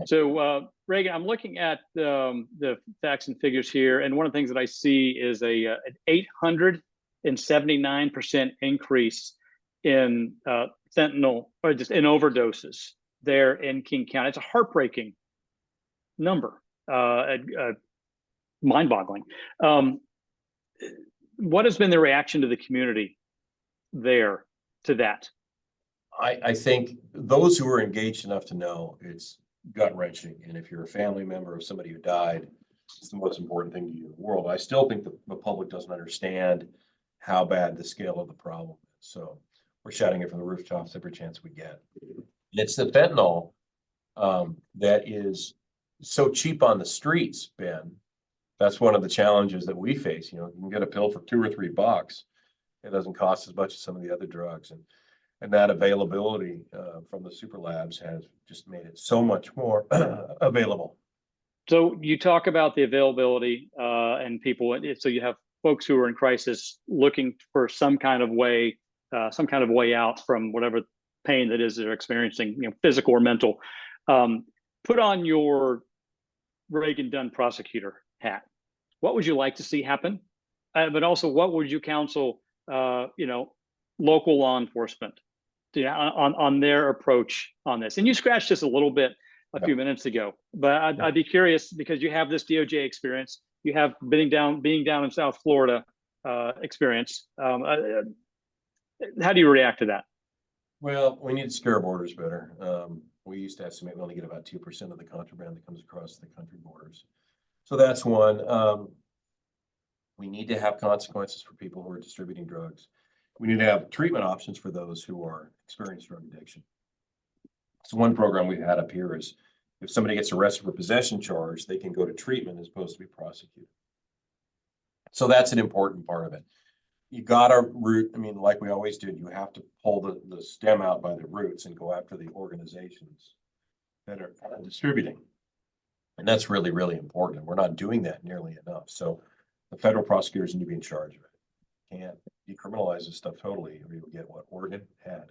So, Reagan, I'm looking at the facts and figures here, and one of the things that I see is an 879% increase in fentanyl, or just in overdoses there in King County. It's a heartbreaking number, mind-boggling. What has been the reaction to the community there to that? I think those who are engaged enough to know it's gut-wrenching. And if you're a family member of somebody who died, it's the most important thing to you in the world. I still think the public doesn't understand how bad the scale of the problem is. So we're shouting it from the rooftops every chance we get. It's the fentanyl that is so cheap on the streets, Ben. That's one of the challenges that we face. You know, you can get a pill for $2 or $3. It doesn't cost as much as some of the other drugs. And that availability from the super labs has just made it so much more available. So you talk about the availability and people, so you have folks who are in crisis looking for some kind of way out from whatever pain that is they're experiencing, you know, physical or mental. Put on your Reagan Dunn prosecutor hat. What would you like to see happen? But also, what would you counsel, local law enforcement on their approach on this? And you scratched this a little bit a few minutes ago, but I'd be curious, because you have this DOJ experience, you have being down in South Florida experience. How do you react to that? Well, we need to secure our borders better. We used to estimate we only get about 2% of the contraband that comes across the country borders. So that's one. We need to have consequences for people who are distributing drugs. We need to have treatment options for those who are experiencing drug addiction. So one program we've had up here is if somebody gets arrested for possession charge, they can go to treatment as opposed to be prosecuted. So that's an important part of it. You got to root, I mean, like we always do, you have to pull the stem out by the roots and go after the organizations that are distributing. And that's really, really important. We're not doing that nearly enough. So the federal prosecutors need to be in charge of it. Can't decriminalize this stuff totally, or you'll get what Oregon had.